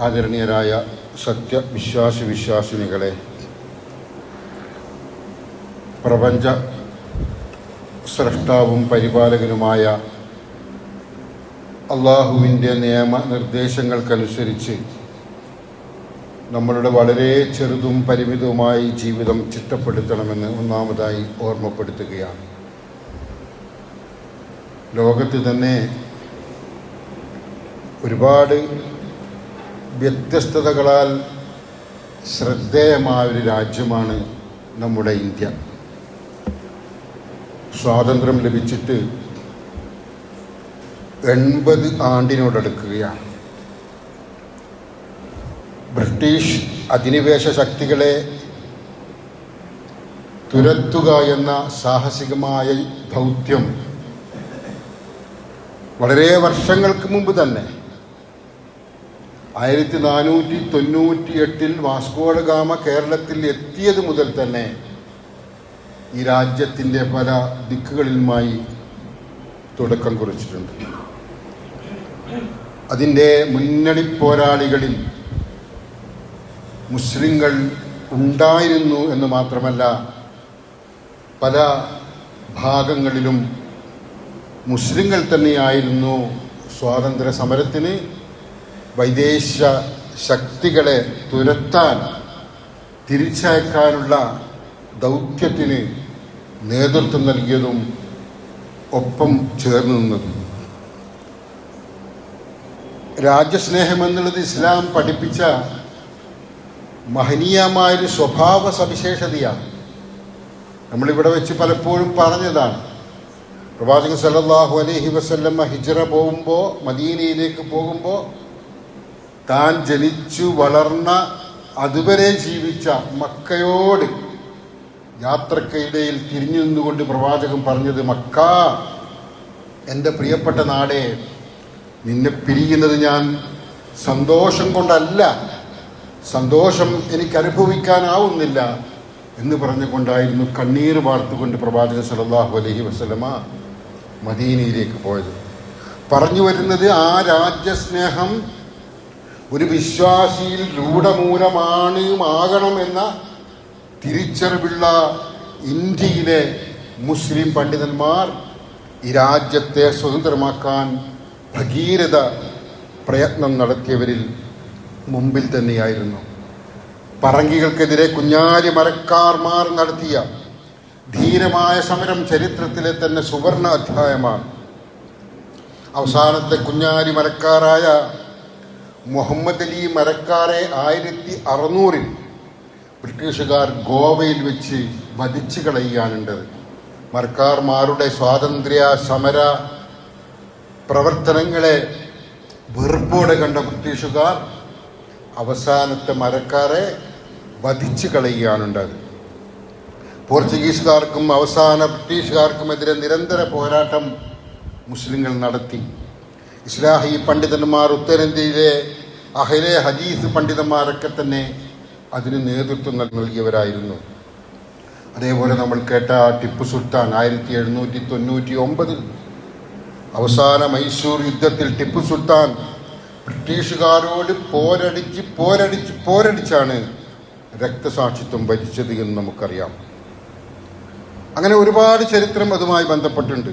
ആദരണീയരായ വിശ്വാസിനികളെ, പ്രപഞ്ച സ്രഷ്ടാവും പരിപാലകനുമായ അള്ളാഹുവിൻ്റെ നിയമനിർദ്ദേശങ്ങൾക്കനുസരിച്ച് നമ്മളുടെ വളരെ ചെറുതും പരിമിതവുമായി ജീവിതം ചിട്ടപ്പെടുത്തണമെന്ന് ഒന്നാമതായി ഓർമ്മപ്പെടുത്തുകയാണ്. ലോകത്ത് തന്നെ ഒരുപാട് വ്യത്യസ്തതകളാൽ ശ്രദ്ധേയമായൊരു രാജ്യമാണ് നമ്മുടെ ഇന്ത്യ. സ്വാതന്ത്ര്യം ലഭിച്ചിട്ട് 80 ആണ്ടിനോടടുക്കുകയാണ്. ബ്രിട്ടീഷ് അധിനിവേശ ശക്തികളെ തുരത്തുക എന്ന സാഹസികമായ ദൗത്യം വളരെ വർഷങ്ങൾക്ക് മുമ്പ് തന്നെ 1498 വാസ്കോ ഡ ഗാമ കേരളത്തിൽ എത്തിയത് മുതൽ തന്നെ ഈ രാജ്യത്തിൻ്റെ പല ദിക്കുകളിലുമായി തുടക്കം കുറിച്ചിട്ടുണ്ട്. അതിൻ്റെ മുന്നണി പോരാളികളിൽ മുസ്ലിങ്ങൾ ഉണ്ടായിരുന്നു എന്ന് മാത്രമല്ല, പല ഭാഗങ്ങളിലും മുസ്ലിങ്ങൾ തന്നെയായിരുന്നു സ്വാതന്ത്ര്യ സമരത്തിന് വൈദേശ ശക്തികളെ തുരത്താൻ, തിരിച്ചയക്കാനുള്ള ദൗത്യത്തിന് നേതൃത്വം നൽകിയതും ഒപ്പം ചേർന്ന് നിന്നതും. രാജ്യസ്നേഹം എന്നുള്ളത് ഇസ്ലാം പഠിപ്പിച്ച മഹനീയമായൊരു സ്വഭാവ സവിശേഷതയാണ്. നമ്മളിവിടെ വെച്ച് പലപ്പോഴും പറഞ്ഞതാണ്. പ്രവാചകൻ സല്ലല്ലാഹു അലൈഹി വസല്ലം ഹിജ്റ പോകുമ്പോൾ, മദീനയിലേക്ക് പോകുമ്പോൾ, താൻ ജനിച്ചു വളർന്ന അതുവരെ ജീവിച്ച മക്കയോട് യാത്രക്കിടയിൽ തിരിഞ്ഞു നിന്നുകൊണ്ട് പ്രവാചകൻ പറഞ്ഞത്, മക്ക, എൻ്റെ പ്രിയപ്പെട്ട നാടേ, നിന്നെ പിരിയുന്നത് ഞാൻ സന്തോഷം കൊണ്ടല്ല, സന്തോഷം എനിക്ക് അനുഭവിക്കാനാവുന്നില്ല എന്ന് പറഞ്ഞുകൊണ്ടായിരുന്നു കണ്ണീർ വാർത്തുകൊണ്ട് പ്രവാചകൻ സല്ലല്ലാഹു അലൈഹി വസല്ലമ മദീനയിലേക്ക് പോയത്. പറഞ്ഞു വരുന്നത്, ആ രാജ്യസ്നേഹം ഒരു വിശ്വാസിയിൽ രൂഢമൂലമാകണം എന്ന തിരിച്ചറിവുള്ള ഇന്ത്യയിലെ മുസ്ലിം പണ്ഡിതന്മാർ ഈ രാജ്യത്തെ സ്വതന്ത്രമാക്കാൻ ഭഗീരഥ പ്രയത്നം നടത്തിയവരിൽ മുമ്പിൽ തന്നെയായിരുന്നു. പറങ്കികൾക്കെതിരെ കുഞ്ഞാലി മരക്കാർമാർ നടത്തിയ ധീരമായ സമരം ചരിത്രത്തിലെ തന്നെ സുവർണ അധ്യായമാണ്. അവസാനത്തെ കുഞ്ഞാലി മരക്കാരായ മുഹമ്മദ് അലി മരക്കാരെ 1600 ബ്രിട്ടീഷുകാർ ഗോവയിൽ വെച്ച് വധിച്ചു കളയുകയാണുണ്ടത്. മരക്കാർമാരുടെ സ്വാതന്ത്ര്യ സമര പ്രവർത്തനങ്ങളെ വെറുപ്പോടെ കണ്ട ബ്രിട്ടീഷുകാർ അവസാനത്തെ മരക്കാരെ വധിച്ചു കളയുകയാണുണ്ടത്. പോർച്ചുഗീസുകാർക്കും അവസാന ബ്രിട്ടീഷുകാർക്കുമെതിരെ നിരന്തര പോരാട്ടം മുസ്ലിങ്ങൾ നടത്തി. ഇസ്ലാഹി പണ്ഡിതന്മാർ, ഉത്തരേന്ത്യയിലെ അഹ്ലെ ഹദീസ് പണ്ഡിതന്മാരൊക്കെ തന്നെ അതിന് നേതൃത്വം നൽകിയവരായിരുന്നു. അതേപോലെ നമ്മൾ കേട്ട ടിപ്പു സുൽത്താൻ 1799 അവസാന മൈസൂർ യുദ്ധത്തിൽ ടിപ്പു സുൽത്താൻ ബ്രിട്ടീഷുകാരോട് പോരടിച്ചാണ് രക്തസാക്ഷിത്വം വരിച്ചത് എന്ന് നമുക്കറിയാം. അങ്ങനെ ഒരുപാട് ചരിത്രം അതുമായി ബന്ധപ്പെട്ടുണ്ട്.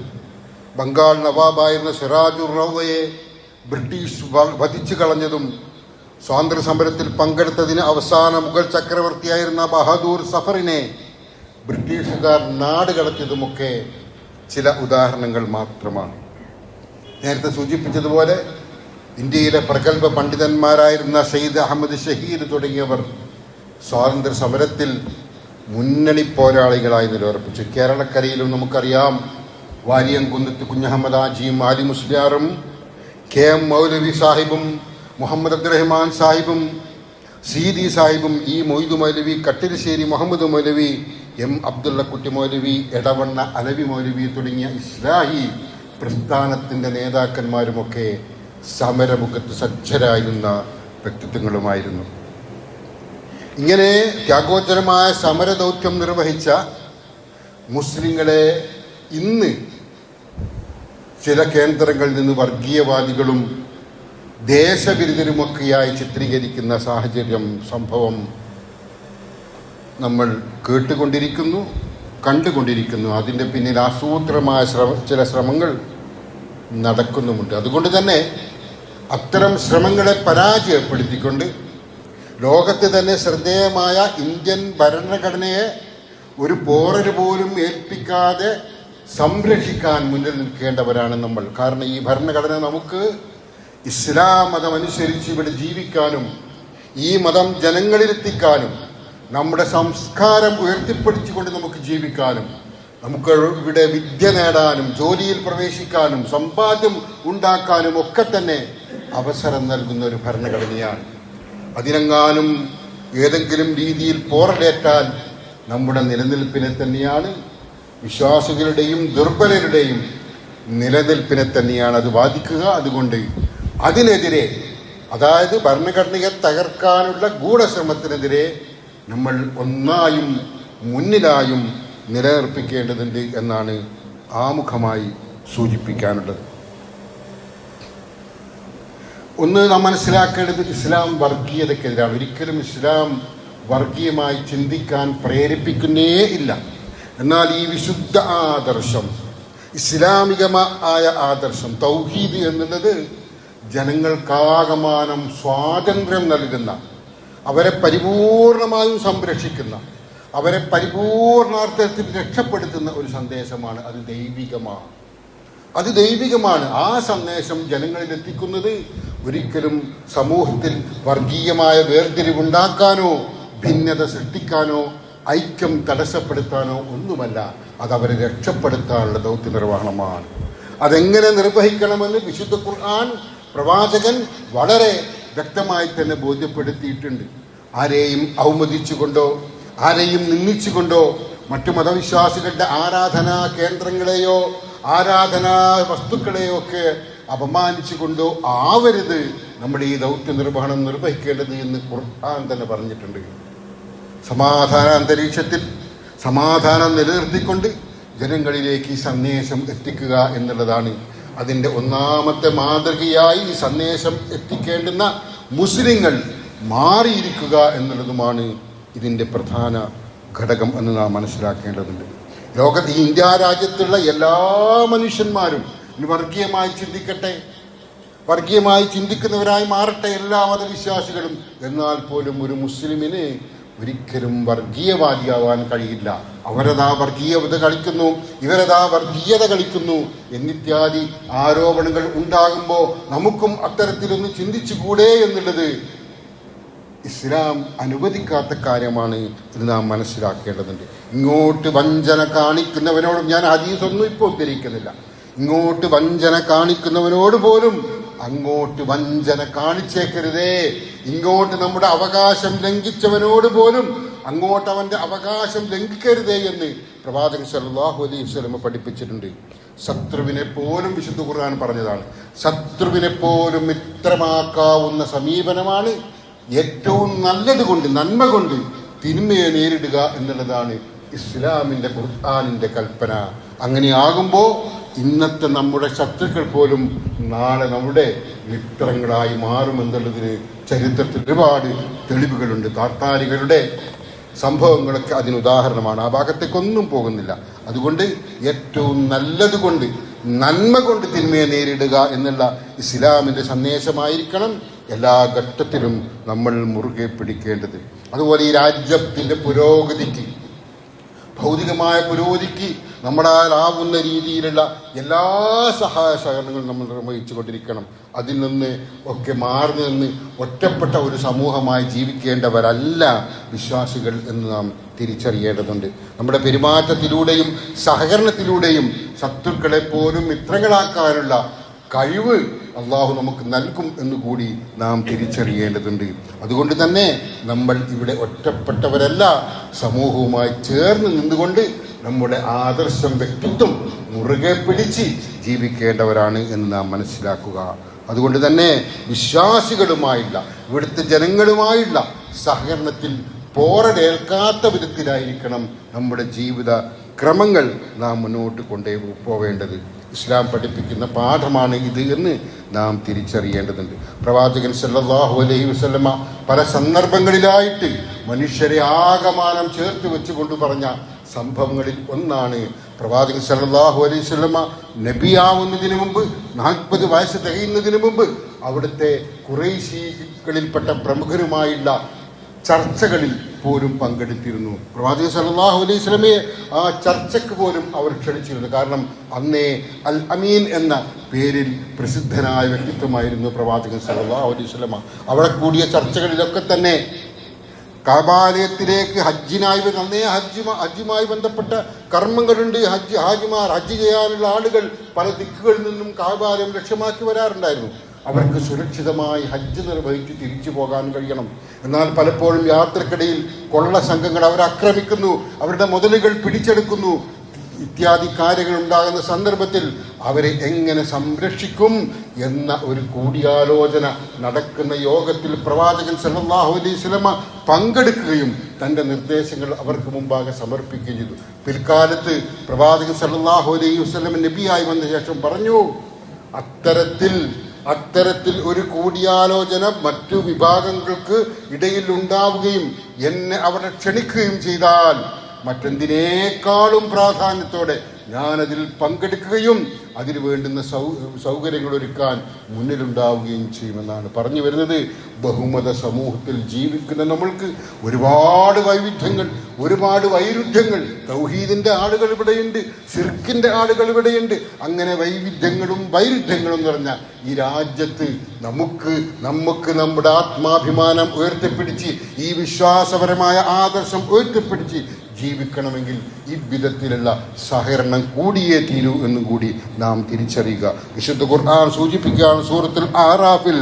ബംഗാൾ നവാബായിരുന്ന സിറാജുർ റൗളയെ ബ്രിട്ടീഷ് വധിച്ചു കളഞ്ഞതും, സ്വാതന്ത്ര്യ സമരത്തിൽ പങ്കെടുത്തതിന് അവസാന മുഗൾ ചക്രവർത്തിയായിരുന്ന ബഹാദൂർ സഫറിനെ ബ്രിട്ടീഷുകാർ നാട് കടത്തിയതുമൊക്കെ ചില ഉദാഹരണങ്ങൾ മാത്രമാണ്. നേരത്തെ സൂചിപ്പിച്ചതുപോലെ ഇന്ത്യയിലെ പ്രഗത്ഭ പണ്ഡിതന്മാരായിരുന്ന സയ്യിദ് അഹമ്മദ് ഷഹീദ് തുടങ്ങിയവർ സ്വാതന്ത്ര്യ സമരത്തിൽ മുന്നണി പോരാളികളായി നിലയുറപ്പിച്ചു. കേരളക്കരയിലും നമുക്കറിയാം, വാരിയംകുന്നത്ത് കുഞ്ഞഹമ്മദ് ആജിയും ആലി മുസ്ലിയാറും കെ എം മൗലവി സാഹിബും മുഹമ്മദ് അബ്ദുറഹ്മാൻ സാഹിബും സീദി സാഹിബും ഈ മൊയ്തു മൗലവി, കട്ടിലശ്ശേരി മുഹമ്മദ് മൗലവി, എം അബ്ദുള്ളക്കുട്ടി മൗലവി, എടവണ്ണ അലവി മൗലവി തുടങ്ങിയ ഇസ്ലാഹി പ്രസ്ഥാനത്തിൻ്റെ നേതാക്കന്മാരുമൊക്കെ സമരമുഖത്ത് സജ്ജരായിരുന്ന വ്യക്തിത്വങ്ങളുമായിരുന്നു. ഇങ്ങനെ ത്യാഗോജ്ജലമായ സമരദൗത്യം നിർവഹിച്ച മുസ്ലിങ്ങളെ ഇന്ന് ചില കേന്ദ്രങ്ങളിൽ നിന്ന് വർഗീയവാദികളും ദേശവിരുദ്ധരുമൊക്കെയായി ചിത്രീകരിക്കുന്ന സാഹചര്യം, സംഭവം നമ്മൾ കേട്ടുകൊണ്ടിരിക്കുന്നു, കണ്ടുകൊണ്ടിരിക്കുന്നു. അതിൻ്റെ പിന്നിൽ ആസൂത്രമായ ചില ശ്രമങ്ങൾ നടക്കുന്നുമുണ്ട്. അതുകൊണ്ട് തന്നെ അത്തരം ശ്രമങ്ങളെ പരാജയപ്പെടുത്തിക്കൊണ്ട് ലോകത്ത് തന്നെ ശ്രദ്ധേയമായ ഇന്ത്യൻ ഭരണഘടനയെ ഒരു പോറൽ പോലും ഏൽപ്പിക്കാതെ സംരക്ഷിക്കാൻ മുന്നിൽ നിൽക്കേണ്ടവരാണ് നമ്മൾ. കാരണം ഈ ഭരണഘടന നമുക്ക് ഇസ്ലാം മതമനുസരിച്ച് ഇവിടെ ജീവിക്കാനും ഈ മതം ജനങ്ങളിലെത്തിക്കാനും നമ്മുടെ സംസ്കാരം ഉയർത്തിപ്പിടിച്ചുകൊണ്ട് നമുക്ക് ജീവിക്കാനും നമുക്ക് ഇവിടെ വിദ്യ നേടാനും ജോലിയിൽ പ്രവേശിക്കാനും സമ്പാദ്യം ഉണ്ടാക്കാനും ഒക്കെ തന്നെ അവസരം നൽകുന്ന ഒരു ഭരണഘടനയാണ്. അതിനെങ്ങാനും ഏതെങ്കിലും രീതിയിൽ പോറലേറ്റാൽ നമ്മുടെ നിലനിൽപ്പിനെ തന്നെയാണ്, വിശ്വാസികളുടെയും ദുർബലരുടെയും നിലനിൽപ്പിനെ തന്നെയാണ് അത് ബാധിക്കുക. അതുകൊണ്ട് അതിനെതിരെ, അതായത് ഭരണഘടനയെ തകർക്കാനുള്ള ഗൂഢശ്രമത്തിനെതിരെ നമ്മൾ ഒന്നായും മുന്നിലായും നിലനിർപ്പിക്കേണ്ടതുണ്ട് എന്നാണ് ആമുഖമായി സൂചിപ്പിക്കാനുള്ളത്. ഒന്ന് നാം മനസ്സിലാക്കേണ്ടത്, ഇസ്ലാം വർഗീയതയ്ക്കെതിരാണ്. ഒരിക്കലും ഇസ്ലാം വർഗീയമായി ചിന്തിക്കാൻ പ്രേരിപ്പിക്കുന്നേ ഇല്ല. എന്നാൽ ഈ വിശുദ്ധ ആദർശം, ഇസ്ലാമികമായ ആദർശം തൗഹീദ് എന്നുള്ളത് ജനങ്ങൾക്കാകമാനം സ്വാതന്ത്ര്യം നൽകുന്ന, അവരെ പരിപൂർണമായും സംരക്ഷിക്കുന്ന, അവരെ പരിപൂർണാർത്ഥത്തിൽ രക്ഷപ്പെടുത്തുന്ന ഒരു സന്ദേശമാണ്. അത് ദൈവികമാണ്. ആ സന്ദേശം ജനങ്ങളിൽ എത്തിക്കുന്നത് ഒരിക്കലും സമൂഹത്തിൽ വർഗീയമായ വേർതിരിവുണ്ടാക്കാനോ ഭിന്നത സൃഷ്ടിക്കാനോ ഐക്യം തടസ്സപ്പെടുത്താനോ ഒന്നുമല്ല. അതവരെ രക്ഷപ്പെടുത്താനുള്ള ദൗത്യ നിർവഹണമാണ്. അതെങ്ങനെ നിർവഹിക്കണമെന്ന് വിശുദ്ധ ഖുർആൻ പ്രവാചകൻ വളരെ വ്യക്തമായി തന്നെ ബോധ്യപ്പെടുത്തിയിട്ടുണ്ട്. ആരെയും അവമതിച്ചുകൊണ്ടോ ആരെയും നിന്ദിച്ചുകൊണ്ടോ മറ്റു മതവിശ്വാസികളുടെ ആരാധനാ കേന്ദ്രങ്ങളെയോ ആരാധനാ വസ്തുക്കളെയോ ഒക്കെ അപമാനിച്ചുകൊണ്ടോ ആവരുത് നമ്മുടെ ഈ ദൗത്യ നിർവഹണം നിർവഹിക്കേണ്ടത് എന്ന് ഖുർആൻ തന്നെ പറഞ്ഞിട്ടുണ്ട്. സമാധാന അന്തരീക്ഷത്തിൽ സമാധാനം നിലനിർത്തിക്കൊണ്ട് ജനങ്ങളിലേക്ക് ഈ സന്ദേശം എത്തിക്കുക എന്നുള്ളതാണ് അതിൻ്റെ ഒന്നാമത്തെ മാതൃകയായി. ഈ സന്ദേശം എത്തിക്കേണ്ടുന്ന മുസ്ലിങ്ങൾ മാറിയിരിക്കുക എന്നുള്ളതുമാണ് ഇതിൻ്റെ പ്രധാന ഘടകം എന്ന് നാം മനസ്സിലാക്കേണ്ടതുണ്ട്. ലോകത്ത് ഇന്ത്യ രാജ്യത്തുള്ള എല്ലാ മനുഷ്യന്മാരും വർഗീയമായി ചിന്തിക്കട്ടെ, വർഗീയമായി ചിന്തിക്കുന്നവരായി മാറട്ടെ എല്ലാ മതവിശ്വാസികളും. എന്നാൽ പോലും ഒരു മുസ്ലിമിന് ഒരിക്കലും വർഗീയവാദിയാവാൻ കഴിയില്ല. അവരതാ വർഗീയത കളിക്കുന്നു, ഇവരതാ വർഗീയത കളിക്കുന്നു എന്നിത്യാദി ആരോപണങ്ങൾ ഉണ്ടാകുമ്പോൾ നമുക്കും അത്തരത്തിലൊന്ന് ചിന്തിച്ചുകൂടെ എന്നുള്ളത് ഇസ്ലാം അനുവദിക്കാത്ത കാര്യമാണ്. ഇത് നാം മനസ്സിലാക്കേണ്ടതുണ്ട്. ഇങ്ങോട്ട് വഞ്ചന കാണിക്കുന്നവനോടും, ഞാൻ ഹദീസൊന്നും ഇപ്പോൾ ഉദ്ധരിക്കുന്നില്ല, ഇങ്ങോട്ട് വഞ്ചന കാണിക്കുന്നവനോട് പോലും അങ്ങോട്ട് വഞ്ചന കാണിച്ചേക്കരുതേ. ഇങ്ങോട്ട് നമ്മുടെ അവകാശം ലംഘിച്ചവനോട് പോലും അങ്ങോട്ട് അവന്റെ അവകാശം ലംഘിക്കരുതേ എന്ന് പ്രവാചകൻ സല്ലല്ലാഹു അലൈഹി വസല്ലം പഠിപ്പിച്ചിട്ടുണ്ട്. ശത്രുവിനെ പോലും വിശുദ്ധ ഖുർആൻ പറഞ്ഞതാണ്. ശത്രുവിനെ പോലും മിത്രമാക്കാവുന്ന സമീപനമാണ് ഏറ്റവും നല്ലത് കൊണ്ട്, നന്മ കൊണ്ട് തിന്മയെ നേരിടുക എന്നുള്ളതാണ് ഇസ്ലാമിൻ്റെ ഖുർആനിൻ്റെ കൽപ്പന. അങ്ങനെയാകുമ്പോൾ ഇന്നത്തെ നമ്മുടെ ശത്രുക്കൾ പോലും നാളെ നമ്മുടെ മിത്രങ്ങളായി മാറുമെന്നുള്ളതിന് ചരിത്രത്തിൽ ഒരുപാട് തെളിവുകളുണ്ട്. താത്താരികളുടെ സംഭവങ്ങളൊക്കെ അതിന് ഉദാഹരണമാണ്. ആ ഭാഗത്തേക്കൊന്നും പോകുന്നില്ല. അതുകൊണ്ട് ഏറ്റവും നല്ലത് കൊണ്ട്, നന്മ കൊണ്ട് തിന്മയെ നേരിടുക എന്നുള്ള ഇസ്ലാമിൻ്റെ സന്ദേശമായിരിക്കണം എല്ലാ ഘട്ടത്തിലും നമ്മൾ മുറുകെ പിടിക്കേണ്ടത്. അതുപോലെ ഈ രാജ്യത്തിൻ്റെ പുരോഗതിക്ക്, ഭൗതികമായ പുരോഗതിക്ക് നമ്മളാലാവുന്ന രീതിയിലുള്ള എല്ലാ സഹായ സഹകരണങ്ങളും നമ്മൾ നിർവഹിച്ചു കൊണ്ടിരിക്കണം. അതിൽ നിന്ന് ഒക്കെ മാറി നിന്ന് ഒറ്റപ്പെട്ട ഒരു സമൂഹമായി ജീവിക്കേണ്ടവരല്ല വിശ്വാസികൾ എന്ന് നാം തിരിച്ചറിയേണ്ടതുണ്ട്. നമ്മുടെ പെരുമാറ്റത്തിലൂടെയും സഹകരണത്തിലൂടെയും ശത്രുക്കളെ പോലും മിത്രങ്ങളാക്കാനുള്ള കഴിവ് അള്ളാഹു നമുക്ക് നൽകും എന്നുകൂടി നാം തിരിച്ചറിയേണ്ടതുണ്ട്. അതുകൊണ്ട് തന്നെ നമ്മൾ ഇവിടെ ഒറ്റപ്പെട്ടവരല്ല, സമൂഹവുമായി ചേർന്ന് നിന്നുകൊണ്ട് നമ്മുടെ ആദർശം, വ്യക്തിത്വം മുറുകെ പിടിച്ച് ജീവിക്കേണ്ടവരാണ് എന്ന് നാം മനസ്സിലാക്കുക. അതുകൊണ്ട് തന്നെ വിശ്വാസികളുമായുള്ള, ഇവിടുത്തെ ജനങ്ങളുമായുള്ള സഹകരണത്തിൽ പോറലേൽക്കാത്ത വിധത്തിലായിരിക്കണം നമ്മുടെ ജീവിത ക്രമങ്ങൾ നാം മുന്നോട്ട് കൊണ്ടേ പോവേണ്ടത്. ഇസ്ലാം പഠിപ്പിക്കുന്ന പാഠമാണ് ഇത് എന്ന് നാം തിരിച്ചറിയേണ്ടതുണ്ട്. പ്രവാചകൻ സല്ലല്ലാഹു അലൈഹി വസല്ലമ പല സന്ദർഭങ്ങളിലായിട്ട് മനുഷ്യരെ ആകമാനം ചേർത്ത് വെച്ചുകൊണ്ട് പറഞ്ഞ സംഭവങ്ങളിൽ ഒന്നാണ് പ്രവാചകൻ സല്ലല്ലാഹു അലൈഹി വസല്ലമ നബിയാവുന്നതിന് മുമ്പ് 40 വയസ്സ് തികയുന്നതിന് മുമ്പ് അവിടുത്തെ ഖുറൈശികളിൽപ്പെട്ട പ്രമുഖരുമായുള്ള ചർച്ചകളിൽ പോലും പങ്കെടുത്തിരുന്നു. പ്രവാചകൻ സല്ലല്ലാഹു അലൈഹി വസല്ലമയെ ആ ചർച്ചയ്ക്ക് പോലും അവർ ക്ഷണിച്ചിരുന്നു. കാരണം അന്നേ അൽ അമീൻ എന്ന പേരിൽ പ്രസിദ്ധനായ വ്യക്തിത്വമായിരുന്നു പ്രവാചകൻ സല്ലല്ലാഹു അലൈഹി വസല്ലമ. അവിടെ കൂടിയ ചർച്ചകളിലൊക്കെ തന്നെ കാബാലയത്തിലേക്ക് ഹജ്ജുമായി ബന്ധപ്പെട്ട കർമ്മങ്ങളുണ്ട്. ഹാജിമാർ ഹജ്ജ് ചെയ്യാനുള്ള ആളുകൾ പല ദിക്കുകളിൽ നിന്നും കാബാലയം ലക്ഷ്യമാക്കി വരാറുണ്ടായിരുന്നു. അവർക്ക് സുരക്ഷിതമായി ഹജ്ജ് നിർവഹിച്ച് തിരിച്ചു പോകാൻ കഴിയണം. എന്നാൽ പലപ്പോഴും യാത്രക്കിടയിൽ കൊള്ള സംഘങ്ങൾ അവരെ ആക്രമിക്കുന്നു, അവരുടെ മുതലുകൾ പിടിച്ചെടുക്കുന്നു ഇത്യാദി കാര്യങ്ങൾ ഉണ്ടാകുന്ന സന്ദർഭത്തിൽ അവരെ എങ്ങനെ സംരക്ഷിക്കും എന്ന ഒരു കൂടിയാലോചന നടക്കുന്ന യോഗത്തിൽ പ്രവാചകൻ സല്ലല്ലാഹു അലൈഹി വസല്ലമ പങ്കെടുക്കുകയും തൻ്റെ നിർദ്ദേശങ്ങൾ അവർക്ക് മുമ്പാകെ സമർപ്പിക്കുകയും ചെയ്തു. പിൽക്കാലത്ത് പ്രവാചകൻ സല്ലല്ലാഹു അലൈഹി വസല്ലമ നബിയായി വന്ന ശേഷം പറഞ്ഞു, അത്തരത്തിൽ ഒരു കൂടിയാലോചന മറ്റു വിഭാഗങ്ങൾക്ക് ഇടയിൽ ഉണ്ടാവുകയും എന്നെ അവിടെ ക്ഷണിക്കുകയും ചെയ്താൽ മറ്റെന്തിനേക്കാളും പ്രാധാന്യത്തോടെ ഞാനതിൽ പങ്കെടുക്കുകയും അതിന് വേണ്ടുന്ന സൗകര്യങ്ങൾ ഒരുക്കാൻ മുന്നിലുണ്ടാവുകയും ചെയ്യുമെന്നാണ് പറഞ്ഞു വരുന്നത്. ബഹുമത സമൂഹത്തിൽ ജീവിക്കുന്ന നമ്മൾക്ക് ഒരുപാട് വൈവിധ്യങ്ങൾ, ഒരുപാട് വൈരുദ്ധ്യങ്ങൾ, തൗഹീദിന്റെ ആളുകൾ ഇവിടെയുണ്ട്, ശിർക്കിന്റെ ആളുകൾ ഇവിടെയുണ്ട്. അങ്ങനെ വൈവിധ്യങ്ങളും വൈരുദ്ധ്യങ്ങളും നിറഞ്ഞ ഈ രാജ്യത്ത് നമുക്ക് നമ്മുടെ ആത്മാഭിമാനം ഉയർത്തിപ്പിടിച്ച് ഈ വിശ്വാസപരമായ ആദർശം ഉയർത്തിപ്പിടിച്ച് ജീവിക്കണമെങ്കിൽ ഈ വിധത്തിലുള്ള സഹകരണം കൂടിയേ തീരൂ എന്നും കൂടി നാം തിരിച്ചറിയുക. വിശുദ്ധ ഖുർആൻ സൂചിപ്പിക്കുകയാണ് സൂറത്തുൽ ആറാഫിൽ,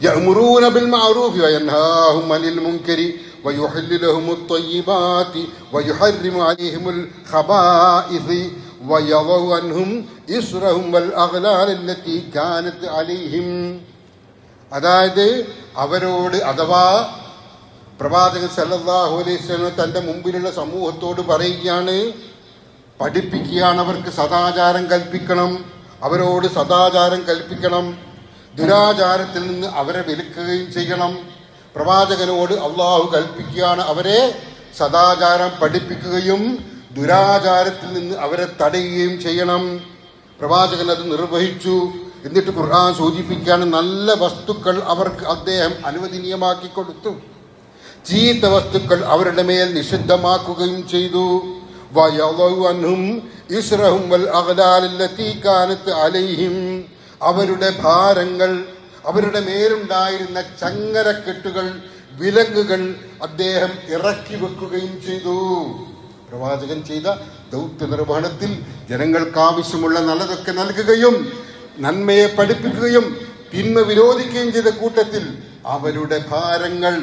യഅ്മുറൂന ബിൽ മഅറൂഫി വയൻഹാഹും അനിൽ മുൻകരി വയുഹല്ലു ലഹുമുത് ത്വയ്യിബാതി വയുഹർരിമു അലൈഹിമുൽ ഖബായിസ് വയദഉ അൻഹും ഇസ്റഹും വൽ അഗ്ലാൽ അല്ലതി കാനത് അലൈഹിം. അതായത് അവരോട്, അഥവാ പ്രവാചകൻ സല്ലല്ലാഹു അലൈഹി വസല്ലം തന്റെ മുമ്പിലുള്ള സമൂഹത്തോട് പറയുകയാണ്, പഠിപ്പിക്കുകയാണ്, അവർക്ക് സദാചാരം കൽപ്പിക്കണം, അവരോട് സദാചാരം കൽപ്പിക്കണം, ദുരാചാരത്തിൽ നിന്ന് അവരെ വിലക്കുകയും ചെയ്യണം. പ്രവാചകനോട് അള്ളാഹു കൽപ്പിക്കുകയാണ് അവരെ സദാചാരം പഠിപ്പിക്കുകയും ദുരാചാരത്തിൽ നിന്ന് അവരെ തടയുകയും ചെയ്യണം. പ്രവാചകൻ അത് നിർവഹിച്ചു. എന്നിട്ട് ഖുർആൻ സൂചിപ്പിക്കുകയാണ്, നല്ല വസ്തുക്കൾ അവർക്ക് അദ്ദേഹം അനുവദനീയമാക്കി കൊടുത്തു, ചീത്ത വസ്തുക്കൾ അവരുടെ മേൽ നിഷിദ്ധമാക്കുകയും ചെയ്തു. അവരുടെ ഭാരങ്ങൾ, അവരുടെ മേലുണ്ടായിരുന്ന ചങ്ങരക്കെട്ടുകൾ, വിലങ്ങുകൾ അദ്ദേഹം ഇറക്കി വെക്കുകയും ചെയ്തു. പ്രവാചകൻ ചെയ്ത ദൗത്യ നിർവഹണത്തിൽ ജനങ്ങൾക്ക് ആവശ്യമുള്ള നല്ലതൊക്കെ നൽകുകയും നന്മയെ പഠിപ്പിക്കുകയും തിന്മ വിരോധിക്കുകയും ചെയ്ത കൂട്ടത്തിൽ അവരുടെ ഭാരങ്ങൾ,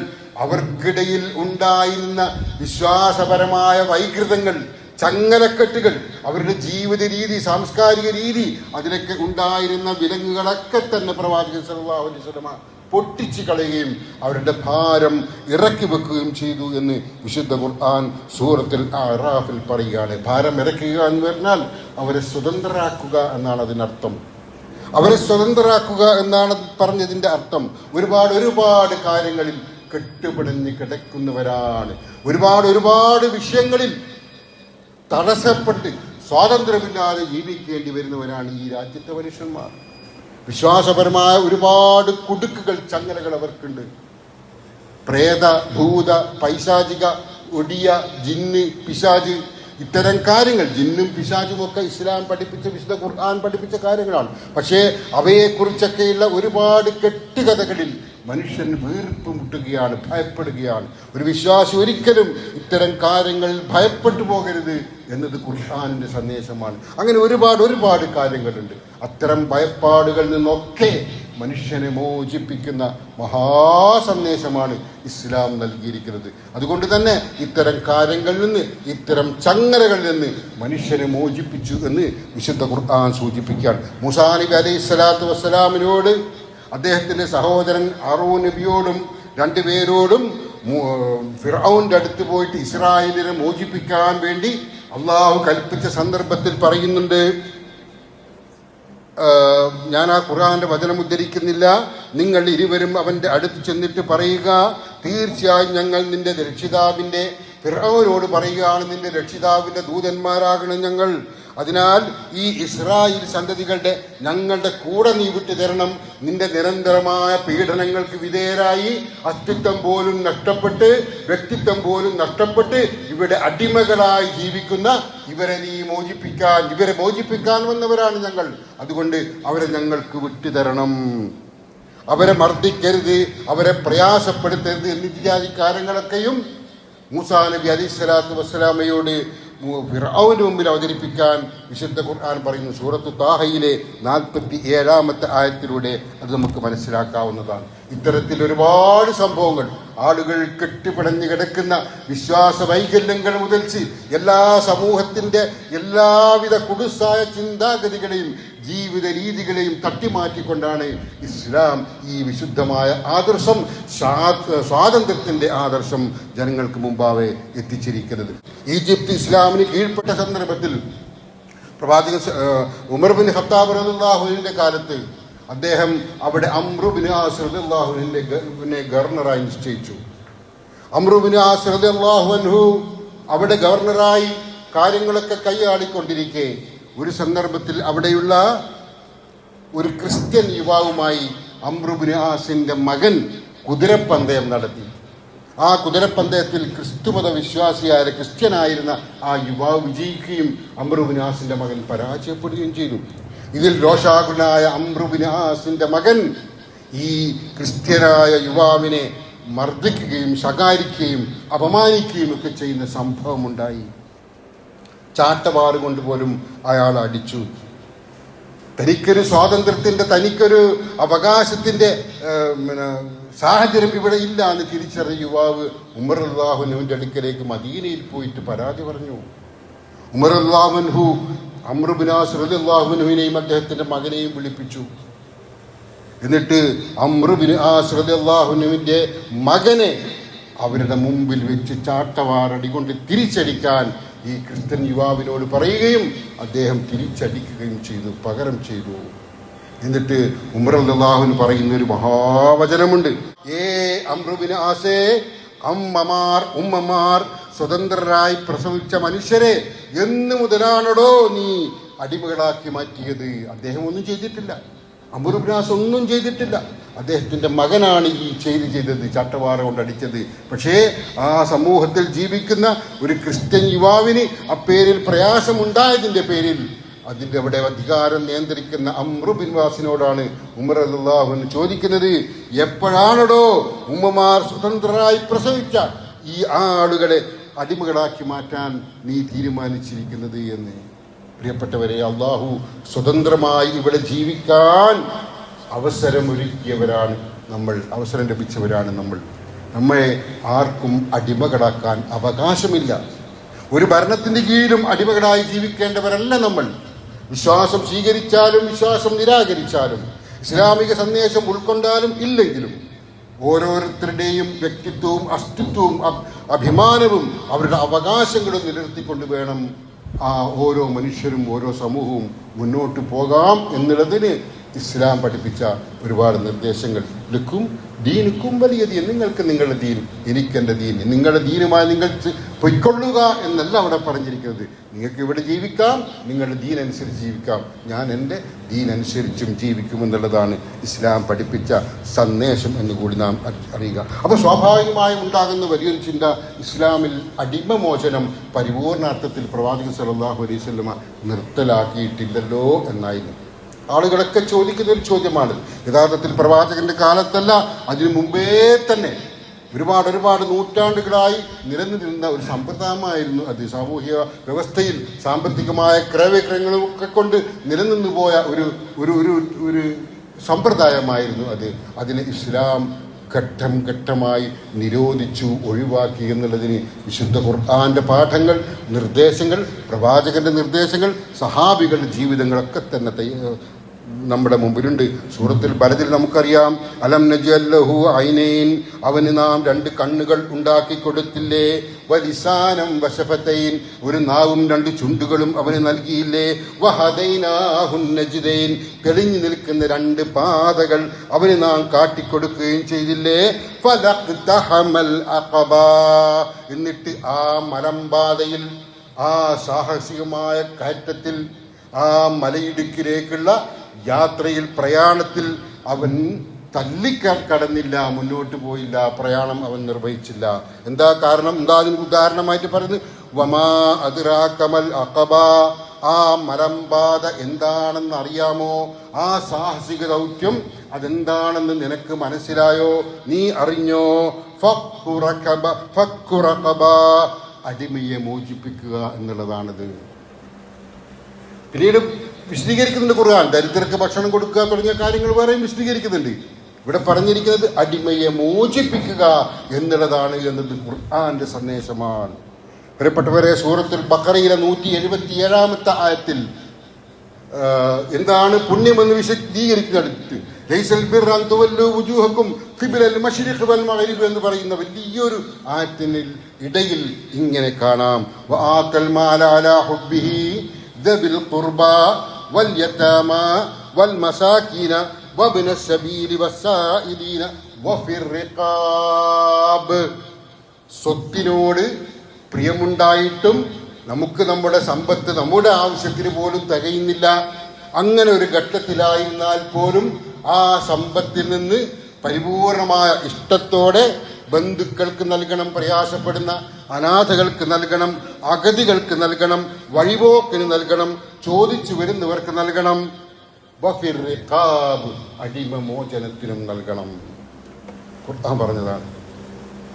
അവർക്കിടയിൽ ഉണ്ടായിരുന്ന വിശ്വാസപരമായ വൈകൃതങ്ങൾ, ചങ്ങലക്കെട്ടുകൾ, അവരുടെ ജീവിത രീതി, സാംസ്കാരിക രീതി, അതിലൊക്കെ ഉണ്ടായിരുന്ന വിലങ്ങുകളൊക്കെ തന്നെ പ്രവാചകൻ സല്ലല്ലാഹു അലൈഹി വസല്ലമ പൊട്ടിച്ചു കളയുകയും അവരുടെ ഭാരം ഇറക്കി വെക്കുകയും ചെയ്തു എന്ന് വിശുദ്ധ ഖുർആൻ സൂറത്തുൽ അറാഫിൽ പറയുകയാണ്. ഭാരം ഇറക്കുക എന്ന് പറഞ്ഞാൽ അവരെ സ്വതന്ത്രരാക്കുക എന്നാണ് അതിനർത്ഥം. അവരെ സ്വതന്ത്രരാക്കുക എന്നാണ് പറഞ്ഞതിൻ്റെ അർത്ഥം. ഒരുപാട് കാര്യങ്ങളിൽ കെട്ടുപിടഞ്ഞ് കിടക്കുന്നവരാണ്. ഒരുപാട് വിഷയങ്ങളിൽ തടസ്സപ്പെട്ട് സ്വാതന്ത്ര്യമില്ലാതെ ജീവിക്കേണ്ടി വരുന്നവരാണ് ഈ രാജ്യത്തെ മനുഷ്യന്മാർ. വിശ്വാസപരമായ ഒരുപാട് കുടുക്കുകൾ, ചങ്ങലകൾ അവർക്കുണ്ട്. പ്രേത, ഭൂത, പൈശാചിക, ഒടിയ, ജിന്ന്, പിശാച്, ഇത്തരം കാര്യങ്ങൾ, ജിന്നും പിശാചും ഒക്കെ ഇസ്ലാം പഠിപ്പിച്ച, വിശുദ്ധ ഖുർആൻ പഠിപ്പിച്ച കാര്യങ്ങളാണ്. പക്ഷേ അവയെക്കുറിച്ചൊക്കെയുള്ള ഒരുപാട് കെട്ടുകഥകളിൽ മനുഷ്യൻ വീർപ്പ് മുട്ടുകയാണ്, ഭയപ്പെടുകയാണ്. ഒരു വിശ്വാസി ഒരിക്കലും ഇത്തരം കാര്യങ്ങളിൽ ഭയപ്പെട്ടു പോകരുത് എന്നത് ഖുർആനിന്റെ സന്ദേശമാണ്. അങ്ങനെ ഒരുപാട് കാര്യങ്ങളുണ്ട്. അത്തരം ഭയപ്പാടുകളിൽ നിന്നൊക്കെ മനുഷ്യനെ മോചിപ്പിക്കുന്ന മഹാസന്ദേശമാണ് ഇസ്ലാം നൽകിയിരിക്കുന്നത്. അതുകൊണ്ട് തന്നെ ഇത്തരം കാര്യങ്ങളിൽ നിന്ന്, ഇത്തരം ചങ്ങലകളിൽ നിന്ന് മനുഷ്യനെ മോചിപ്പിച്ചു എന്ന് വിശുദ്ധ ഖുർആൻ സൂചിപ്പിക്കുകയാണ്. മൂസാ നബി അലൈഹി സ്വലാത്തു വസ്സലാമിനോട്, അദ്ദേഹത്തിന്റെ സഹോദരൻ ഹാറൂൻ നബിയോടും രണ്ടുപേരോടും ഫിർഔന്റെ അടുത്ത് പോയിട്ട് ഇസ്രായേലിനെ മോചിപ്പിക്കാൻ വേണ്ടി അള്ളാഹു കൽപ്പിച്ച സന്ദർഭത്തിൽ പറയുന്നുണ്ട്, ഞാൻ ആ ഖുർആന്റെ വചനം ഉദ്ധരിക്കുന്നില്ല. നിങ്ങൾ ഇരുവരും അവന്റെ അടുത്ത് ചെന്നിട്ട് പറയുക, തീർച്ചയായും ഞങ്ങൾ നിന്റെ രക്ഷിതാവിന്റെ ഫിർഔനോട് പറയുകയാണ്, നിന്റെ രക്ഷിതാവിന്റെ ദൂതന്മാരാകണം ഞങ്ങൾ. അതിനാൽ ഈ ഇസ്രായേൽ സന്തതികളുടെ ഞങ്ങളുടെ കൂടെ നീ വിട്ടു തരണം. നിന്റെ നിരന്തരമായ പീഡനങ്ങൾക്ക് വിധേയരായി അസ്തിത്വം പോലും നഷ്ടപ്പെട്ട് വ്യക്തിത്വം പോലും നഷ്ടപ്പെട്ട് ഇവിടെ അടിമകളായി ജീവിക്കുന്ന ഇവരെ മോചിപ്പിക്കാൻ വന്നവരാണ് ഞങ്ങൾ. അതുകൊണ്ട് അവരെ ഞങ്ങൾക്ക് വിട്ടുതരണം. അവരെ മർദ്ദിക്കരുത്, അവരെ പ്രയാസപ്പെടുത്തരുത് എന്നിത്യാദി കാര്യങ്ങളൊക്കെയും മൂസാ നബി അലൈഹിസ്സലാത്തു വസ്സലാമയോട് ഫിർഔന്റെ മുമ്പിൽ അവതരിപ്പിക്കാൻ വിശുദ്ധ ഖുർആൻ പറയുന്നു. സൂറത്തു താഹയിലെ 47-ാമത്തെ ആയത്തിലൂടെ അത് നമുക്ക് മനസ്സിലാക്കാവുന്നതാണ്. ഇത്തരത്തിൽ ഒരുപാട് സംഭവങ്ങൾ, ആളുകൾ കെട്ടിപ്പിടഞ്ഞു കിടക്കുന്ന വിശ്വാസ വൈകല്യങ്ങൾ മുതൽച്ച് എല്ലാ സമൂഹത്തിന്റെ എല്ലാവിധ കുടുസായ ചിന്താഗതികളെയും ജീവിത രീതികളെയും തട്ടിമാറ്റിക്കൊണ്ടാണ് ഇസ്ലാം ഈ വിശുദ്ധമായ ആദർശം, സ്വാതന്ത്ര്യത്തിന്റെ ആദർശം ജനങ്ങൾക്ക് മുമ്പാകെ എത്തിച്ചിരിക്കുന്നത്. ഈജിപ്ത് ഇസ്ലാമിന് കീഴ്പ്പെട്ട സന്ദർഭത്തിൽ പ്രവാചകൻ ഉമർ ബിൻ ഖത്താബ് റളിയല്ലാഹു അൻഹുവിന്റെ കാലത്ത് അദ്ദേഹം അവിടെ അംറു ബിൻ ആസ് റളിയല്ലാഹു അൻഹുവിനെ ഗവർണറായി നിശ്ചയിച്ചു. അംറു ബിൻ ആസ് റളിയല്ലാഹു അൻഹു അവിടെ ഗവർണറായി കാര്യങ്ങളൊക്കെ കൈയാളിക്കൊണ്ടിരിക്കെ ഒരു സന്ദർഭത്തിൽ അവിടെയുള്ള ഒരു ക്രിസ്ത്യൻ യുവാവുമായി അംറു ബിൻ ആസിന്റെ മകൻ കുതിരപ്പന്തയം നടത്തി. ആ കുതിരപ്പന്തയത്തിൽ ക്രിസ്തുമത വിശ്വാസിയായ ക്രിസ്ത്യനായിരുന്ന ആ യുവാവ് വിജയിക്കുകയും അംറു ബിൻ ആസിന്റെ മകൻ പരാജയപ്പെടുകയും ചെയ്തു. ഇതിൽ രോഷാകുലനായ അംറു ബിൻ ആസിന്റെ മകൻ ഈ ക്രിസ്ത്യനായ യുവാവിനെ മർദ്ദിക്കുകയും ശകാരിക്കുകയും അപമാനിക്കുകയും ഒക്കെ ചെയ്യുന്ന സംഭവമുണ്ടായി. ചാട്ടവാറ് കൊണ്ട് പോലും അയാൾ അടിച്ചു. തനിക്കൊരു സ്വാതന്ത്ര്യത്തിന്റെ, തനിക്കൊരു അവകാശത്തിന്റെ സാഹചര്യം ഇവിടെ ഇല്ല എന്ന് തിരിച്ചറിയ യുവാവ് ഉമർ റളിയല്ലാഹു അൻഹുവിന്റെ അടുക്കലേക്ക് മദീനയിൽ പോയിട്ട് പരാതി പറഞ്ഞു. ഉമർ റളിയല്ലാഹു അൻഹു അംറു ബിൻ ആസ് റളിയല്ലാഹു അൻഹുവിനെയും അദ്ദേഹത്തിന്റെ മകനെയും വിളിപ്പിച്ചു. എന്നിട്ട് അംറു ബിൻ ആസ് റളിയല്ലാഹു അൻഹുവിന്റെ മകനെ അവരുടെ മുമ്പിൽ വെച്ച് ചാട്ടവാറടി കൊണ്ട് തിരിച്ചടിക്കാൻ ഈ ക്രിസ്ത്യൻ യുവാവിനോട് പറയുകയും അദ്ദേഹം തിരിച്ചടിക്കുകയും ചെയ്തു, പകരം ചെയ്തു. എന്നിട്ട് ഉമർ റളിയല്ലാഹു അൻഹു പറയുന്ന ഒരു മഹാവചനമുണ്ട്. അംറു ബിൻ ആസേ, ഉമ്മമാർ സ്വതന്ത്രരായി പ്രസവിച്ച മനുഷ്യരെ എന്ന് മുതലാണോ നീ അടിമകളാക്കി മാറ്റിയത്? അദ്ദേഹം ഒന്നും ചെയ്തിട്ടില്ല. അംറു ബിൻ ആസ് ഒന്നും ചെയ്തിട്ടില്ല. അദ്ദേഹത്തിന്റെ മകനാണ് ഈ ചെയ്തത്, ചാട്ടവാറ കൊണ്ട് അടിച്ചത്. പക്ഷേ ആ സമൂഹത്തിൽ ജീവിക്കുന്ന ഒരു ക്രിസ്ത്യൻ യുവാവിന് അപ്പേരിൽ പ്രയാസമുണ്ടായതിന്റെ പേരിൽ അതിന്റെ അവിടെ അധികാരം നിയന്ത്രിക്കുന്ന അംറു ബിൻ ആസിനോടാണ് ഉമർ റളിയല്ലാഹു അൻഹു ചോദിക്കുന്നത്, എപ്പോഴാണോ ഉമ്മമാർ സ്വതന്ത്രരായി പ്രസവിച്ച ഈ ആളുകളെ അടിമകളാക്കി മാറ്റാൻ നീ തീരുമാനിച്ചിരിക്കുന്നത് എന്ന്. പ്രിയപ്പെട്ടവരെ, അള്ളാഹു സ്വതന്ത്രമായി ഇവിടെ ജീവിക്കാൻ അവസരമൊരുക്കിയവരാണ് നമ്മൾ, അവസരം ലഭിച്ചവരാണ് നമ്മൾ. നമ്മെ ആർക്കും അടിമകളാക്കാൻ അവകാശമില്ല. ഒരു ഭരണത്തിന്റെ കീഴിലും അടിമകളായി ജീവിക്കേണ്ടവരല്ല നമ്മൾ. വിശ്വാസം സ്വീകരിച്ചാലും വിശ്വാസം നിരാകരിച്ചാലും, ഇസ്ലാമിക സന്ദേശം ഉൾക്കൊണ്ടാലും ഇല്ലെങ്കിലും ഓരോരുത്തരുടെയും വ്യക്തിത്വവും അസ്തിത്വവും അഭിമാനവും അവരുടെ അവകാശങ്ങളും നിലനിർത്തിക്കൊണ്ട് വേണം ആ ഓരോ മനുഷ്യരും ഓരോ സമൂഹവും മുന്നോട്ട് പോകാം എന്നുള്ളതിന് ഇസ്ലാം പഠിപ്പിച്ച ഒരുപാട് നിർദ്ദേശങ്ങൾ. ലക്കും ദീനുക്കും വലിയ ദീൻ, നിങ്ങൾക്ക് നിങ്ങളുടെ ദീൻ, എനിക്കെൻ്റെ ദീൻ, നിങ്ങളുടെ ദീനുമായി നിങ്ങൾ പൊയ്ക്കൊള്ളുക എന്നല്ല അവിടെ പറഞ്ഞിരിക്കുന്നത്. നിങ്ങൾക്ക് ഇവിടെ ജീവിക്കാം, നിങ്ങളുടെ ദീൻ അനുസരിച്ച് ജീവിക്കാം, ഞാൻ എൻ്റെ ദീൻ അനുസരിച്ചും ജീവിക്കുമെന്നുള്ളതാണ് ഇസ്ലാം പഠിപ്പിച്ച സന്ദേശം എന്നുകൂടി നാം അറിയുക. അപ്പോൾ സ്വാഭാവികമായും ഉണ്ടാകുന്ന വലിയൊരു ചിന്ത, ഇസ്ലാമിൽ അടിമമോചനം പരിപൂർണാർത്ഥത്തിൽ പ്രവാചകൻ സല്ലല്ലാഹു അലൈഹി വസല്ലമ നിർത്തലാക്കിയിട്ടില്ലല്ലോ എന്നായിരുന്നു. ആളുകളൊക്കെ ചോദിക്കുന്ന ഒരു ചോദ്യമാണ്. യഥാർത്ഥത്തിൽ പ്രവാചകന്റെ കാലത്തല്ല, അതിനു മുമ്പേ തന്നെ ഒരുപാട് നൂറ്റാണ്ടുകളായി നിലനിന്നിരുന്ന ഒരു സമ്പ്രദായമായിരുന്നു അത്. സാമൂഹിക വ്യവസ്ഥയിൽ സാമ്പത്തികമായ ക്രയവിക്രയങ്ങളൊക്കെ കൊണ്ട് നിലനിന്നു പോയ ഒരു സമ്പ്രദായമായിരുന്നു അത്. അതിനെ ഇസ്ലാം ഘട്ടം ഘട്ടമായി നിരോധിച്ചു, ഒഴിവാക്കി എന്നുള്ളതിന് വിശുദ്ധ ഖുർആന്റെ പാഠങ്ങൾ, നിർദ്ദേശങ്ങൾ, പ്രവാചകന്റെ നിർദ്ദേശങ്ങൾ, സഹാബികളുടെ ജീവിതങ്ങളൊക്കെ തന്നെ നമ്മുടെ മുമ്പിലുണ്ട്. സൂറത്തുൽ ബലദിൽ നമുക്കറിയാം, അലം നജ്അൽ ലഹു ഐനൈൻ, അവന് നാം 2 കണ്ണുകൾ ഉണ്ടാക്കി കൊടുത്തില്ലേ, വലിസാനം വശഫതൈൻ, ഒരു നാവും 2 ചുണ്ടുകളും അവന് നൽകിയില്ലേ, വഹദൈനാഹുൻ നജ്ദൈൻ, തെളിഞ്ഞു നിൽക്കുന്ന 2 പാതകൾ അവന് നാം കാട്ടിക്കൊടുക്കുകയും ചെയ്തില്ലേ, ഫലഖ്തഹമൽ അഖബ, എന്നിട്ട് ആ മലമ്പാതയിൽ, ആ സാഹസികമായ കയറ്റത്തിൽ, ആ മലയിടുക്കിലേക്കുള്ള യാത്രയിൽ, പ്രയാണത്തിൽ അവൻ കടന്നില്ല, മുന്നോട്ട് പോയില്ല, പ്രയാണം അവൻ നിർവഹിച്ചില്ല. എന്താ കാരണം? എന്താ അതിന് ഉദാഹരണമായിട്ട് പറയുന്നത്? വമാ അദ്റാകമൽ അഖബ, ആ മലമ്പാത എന്താണെന്ന് അറിയാമോ? ആ സാഹസിക ദൗത്യം അതെന്താണെന്ന് നിനക്ക് മനസ്സിലായോ? നീ അറിഞ്ഞോ? ഫക്കു റഖബ, അടിമയെ മോചിപ്പിക്കുക എന്നുള്ളതാണിത്. പിന്നീട് വിശദീകരിക്കുന്നുണ്ട് ഖുർആൻ. ദരിദ്രർക്ക് ഭക്ഷണം കൊടുക്കുക തുടങ്ങിയ കാര്യങ്ങൾ വേറെയും വിശദീകരിക്കുന്നുണ്ട്. ഇവിടെ പറഞ്ഞിരിക്കുന്നത് അടിമയെ മോചിപ്പിക്കുക എന്നുള്ളതാണ് എന്നത് ഖുർആന്റെ സന്ദേശമാണ്. പ്രിയപ്പെട്ടവരെ, സൂറത്തുൽ ബഖറയിലെ 177-ാമത്തെ ആയത്തിൽ എന്താണ് പുണ്യമെന്ന് വിശദീകരിക്കുന്നിടത്ത് ലൈസൽ ബിർറ അൻ തുവല്ലു വുജൂഹക്കും ഖിബ്ലൽ മശ്രിഖ് വൽ മഗ്രിബ് എന്ന് പറയുന്ന വലിയൊരു ആയത്തിന് ഇടയിൽ ഇങ്ങനെ കാണാം, വആതൽ മാല അലാ ഹുബ്ബിഹി ദബിൽ ഖുർബ വൽ യതാമ വൽ മസാകീന വബ്ന സബീലി വസ്സായിലീന വഫിർ റിഖാബ്. സ്വത്തിനോട് പ്രിയമുണ്ടായിട്ടും നമുക്ക് നമ്മുടെ സമ്പത്ത് നമ്മുടെ ആവശ്യത്തിന് പോലും തികയുന്നില്ല. അങ്ങനെ ഒരു ഘട്ടത്തിലായിരുന്നാൽ പോലും ആ സമ്പത്തിൽ നിന്ന് പരിപൂർണമായ ഇഷ്ടത്തോടെ ബന്ധുക്കൾക്ക് നൽകണം, പ്രയാസപ്പെടുന്ന അനാഥകൾക്ക് നൽകണം, അഗതികൾക്ക് നൽകണം, വഴിപോക്കിന് നൽകണം, ചോദിച്ചു വരുന്നവർക്ക് നൽകണം. വഫിർ റിഖാബ്, അടിമമോചനത്തിനും നൽകണം. ഖുർആൻ പറഞ്ഞതാണ്.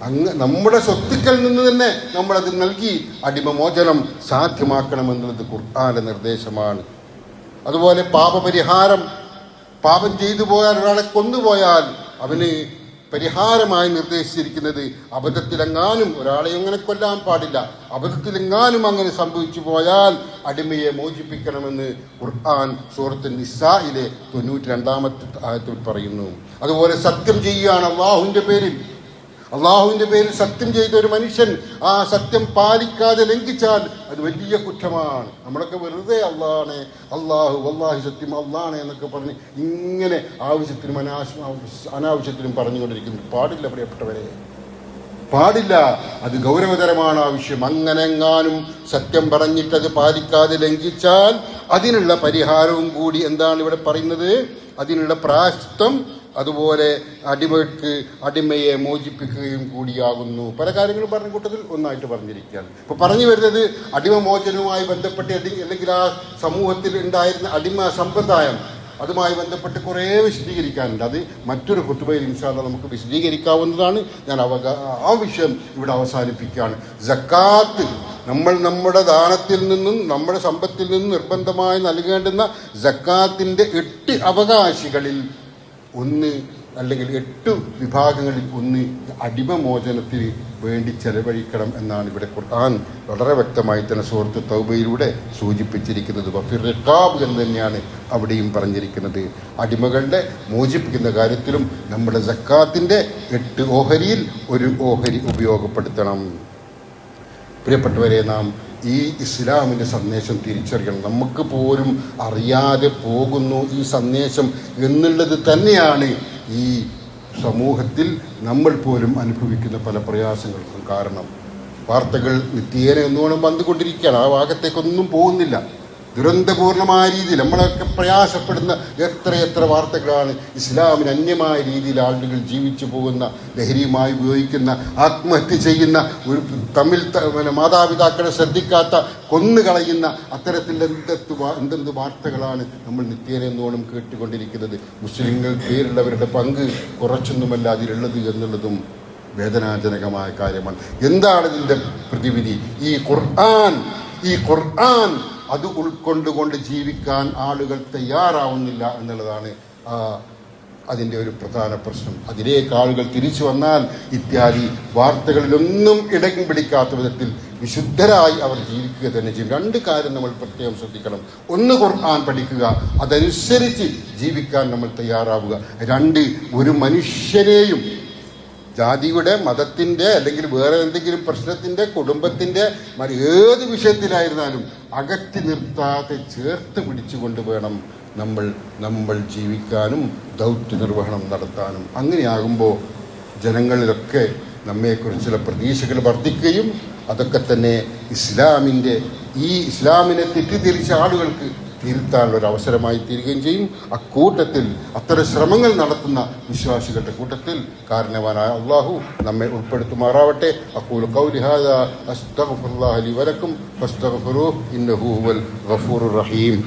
അങ്ങ് നമ്മുടെ സ്വത്തുക്കൾ നിന്ന് തന്നെ നമ്മളത് നൽകി അടിമമോചനം സാധ്യമാക്കണമെന്നുള്ളത് ഖുർആന്റെ നിർദ്ദേശമാണ്. അതുപോലെ പാപപരിഹാരം, പാപം ചെയ്തു പോയാൽ, ഒരാളെ കൊന്നുപോയാൽ അവന് പരിഹാരമായി നിർദ്ദേശിച്ചിരിക്കുന്നത് അബദ്ധത്തിലെങ്ങാനും ഒരാളെ അങ്ങനെ കൊല്ലാൻ പാടില്ല, അബദ്ധത്തിലെങ്ങാനും അങ്ങനെ സംഭവിച്ചു പോയാൽ അടിമയെ മോചിപ്പിക്കണമെന്ന് ഖുർആൻ സൂറത്തുൻ നിസായിലെ 92-ാമത്തെ ആയത്തിൽ പറയുന്നു. അതുപോലെ സത്യം ചെയ്യുകയാണ് അള്ളാഹുവിന്റെ പേരിൽ സത്യം ചെയ്ത ഒരു മനുഷ്യൻ ആ സത്യം പാലിക്കാതെ ലംഘിച്ചാൽ അത് വലിയ കുറ്റമാണ്. നമ്മളൊക്കെ വെറുതെ അള്ളാഹി സത്യം അള്ളാണ് എന്നൊക്കെ പറഞ്ഞ് ഇങ്ങനെ ആവശ്യത്തിനും അനാവശ്യത്തിനും പറഞ്ഞുകൊണ്ടിരിക്കുന്നു. പാടില്ല പ്രിയപ്പെട്ടവരെ, പാടില്ല. അത് ഗൗരവതരമാണ് ആവശ്യം. അങ്ങനെങ്ങാനും സത്യം പറഞ്ഞിട്ടത് പാലിക്കാതെ ലംഘിച്ചാൽ അതിനുള്ള പരിഹാരവും കൂടി എന്താണ് ഇവിടെ പറയുന്നത്? അതിനുള്ള പ്രായശ്ചിത്തം, അതുപോലെ അടിമയെ മോചിപ്പിക്കുകയും കൂടിയാകുന്നു. പല കാര്യങ്ങളും പറഞ്ഞ കൂട്ടത്തിൽ ഒന്നായിട്ട് പറഞ്ഞിരിക്കുകയാണ്. ഇപ്പൊ പറഞ്ഞു വരുന്നത് അടിമമോചനവുമായി ബന്ധപ്പെട്ട് അല്ലെങ്കിൽ ആ സമൂഹത്തിൽ ഉണ്ടായിരുന്ന അടിമ സമ്പ്രദായം, അതുമായി ബന്ധപ്പെട്ട് കുറേ വിശദീകരിക്കാനുണ്ട്. അത് മറ്റൊരു ഖുതുബയിൽ ഇൻഷാ അല്ലാഹ് നമുക്ക് വിശദീകരിക്കാവുന്നതാണ്. ഞാൻ ആ വിഷയം ഇവിടെ അവസാനിപ്പിക്കുകയാണ്. സക്കാത്ത്, നമ്മൾ നമ്മുടെ ദാനത്തിൽ നിന്നും നമ്മുടെ സമ്പത്തിൽ നിന്നും നിർബന്ധമായി നൽകേണ്ടുന്ന സക്കാത്തിന്റെ 8 അവകാശികളിൽ ഒന്ന്, അല്ലെങ്കിൽ 8 വിഭാഗങ്ങളിൽ ഒന്ന് അടിമമോചനത്തിന് വേണ്ടി ചെലവഴിക്കണം എന്നാണ് ഇവിടെ ഖുർആൻ വളരെ വ്യക്തമായി തന്നെ സൂറത്ത് തൗബയിലൂടെ സൂചിപ്പിച്ചിരിക്കുന്നത്. വഫിർ റിഖാബ് എന്ന് തന്നെയാണ് അവിടെയും പറഞ്ഞിരിക്കുന്നത്. അടിമകളുടെ മോചിപ്പിക്കുന്ന കാര്യത്തിലും നമ്മുടെ സക്കാത്തിന്റെ 8 ഓഹരിയിൽ ഒരു ഓഹരി ഉപയോഗപ്പെടുത്തണം. പ്രിയപ്പെട്ടവരെ, നാം ഈ ഇസ്ലാമിൻ്റെ സന്ദേശം തിരിച്ചറിയണം. നമുക്ക് പോലും അറിയാതെ പോകുന്നു ഈ സന്ദേശം എന്നുള്ളത് തന്നെയാണ് ഈ സമൂഹത്തിൽ നമ്മൾ പോലും അനുഭവിക്കുന്ന പല പ്രയാസങ്ങൾക്കും കാരണം. വാർത്തകൾ നിത്യേന ഒന്നുകൊണ്ടും വന്നുകൊണ്ടിരിക്കുകയാണ്. ആ ഭാഗത്തേക്കൊന്നും പോകുന്നില്ല. ദുരന്തപൂർണമായ രീതിയിൽ നമ്മളൊക്കെ പ്രയാസപ്പെടുന്ന എത്രയെത്ര വാർത്തകളാണ്. ഇസ്ലാമിന് അന്യമായ രീതിയിൽ ആളുകൾ ജീവിച്ചു പോകുന്ന, ലഹരിയുമായി ഉപയോഗിക്കുന്ന, ആത്മഹത്യ ചെയ്യുന്ന, ഒരു തമ്മിൽ മാതാപിതാക്കളെ ശ്രദ്ധിക്കാത്ത, കൊന്നുകളയുന്ന അത്തരത്തിൽ എന്തെന്ത് വാർത്തകളാണ് നമ്മൾ നിത്യേന എന്നോണം കേട്ടുകൊണ്ടിരിക്കുന്നത്. മുസ്ലിങ്ങൾ പേരുള്ളവരുടെ പങ്ക് കുറച്ചൊന്നുമല്ല അതിലുള്ളത് എന്നുള്ളതും വേദനാജനകമായ കാര്യമാണ്. എന്താണ് ഇതിൻ്റെ പ്രതിവിധി? ഈ ഖുർആൻ അത് ഉൾക്കൊണ്ടുകൊണ്ട് ജീവിക്കാൻ ആളുകൾ തയ്യാറാവുന്നില്ല എന്നുള്ളതാണ് അതിൻ്റെ ഒരു പ്രധാന പ്രശ്നം. അതിലേക്ക് ആളുകൾ തിരിച്ചു വന്നാൽ ഇത്യാദി വാർത്തകളിലൊന്നും ഇടം പിടിക്കാത്ത വിധത്തിൽ വിശുദ്ധരായി അവർ ജീവിക്കുക തന്നെ ചെയ്യും. രണ്ട് കാര്യം നമ്മൾ പ്രത്യേകം ശ്രദ്ധിക്കണം. ഒന്ന്, ഖുർആൻ പഠിക്കുക, അതനുസരിച്ച് ജീവിക്കാൻ നമ്മൾ തയ്യാറാവുക. രണ്ട്, ഒരു മനുഷ്യനെയും ജാതിയുടെ, മതത്തിൻ്റെ, അല്ലെങ്കിൽ വേറെ എന്തെങ്കിലും പ്രശ്നത്തിൻ്റെ, കുടുംബത്തിൻ്റെ, ഏത് വിഷയത്തിലായിരുന്നാലും അകറ്റി നിർത്താതെ ചേർത്ത് പിടിച്ചുകൊണ്ട് വേണം നമ്മൾ ജീവിക്കാനും ദൗത്യ നിർവഹണം നടത്താനും. അങ്ങനെയാകുമ്പോൾ ജനങ്ങളിലൊക്കെ നമ്മെക്കുറിച്ചുള്ള പ്രതീക്ഷകൾ വർദ്ധിക്കുകയും അതൊക്കെ തന്നെ ഇസ്ലാമിനെ തെറ്റിദ്ധരിച്ച ആളുകൾക്ക് തിരുത്താനുള്ള ഒരു അവസരമായി തീരുകയും ചെയ്യും. അക്കൂട്ടത്തിൽ അത്തരം ശ്രമങ്ങൾ നടത്തുന്ന വിശ്വാസികളുടെ കൂട്ടത്തിൽ കാരണവാനായ അല്ലാഹു നമ്മെ ഉൾപ്പെടുത്തുമാറാവട്ടെ. അഖൂലു ഖൗലി ഹാദാ അസ്തഗ്ഫിറുല്ലാഹ ലി വലക്കും ഫസ്തഗ്ഫിറൂഹു ഇന്നഹു ഹുവൽ ഗഫൂറുർ റഹീം.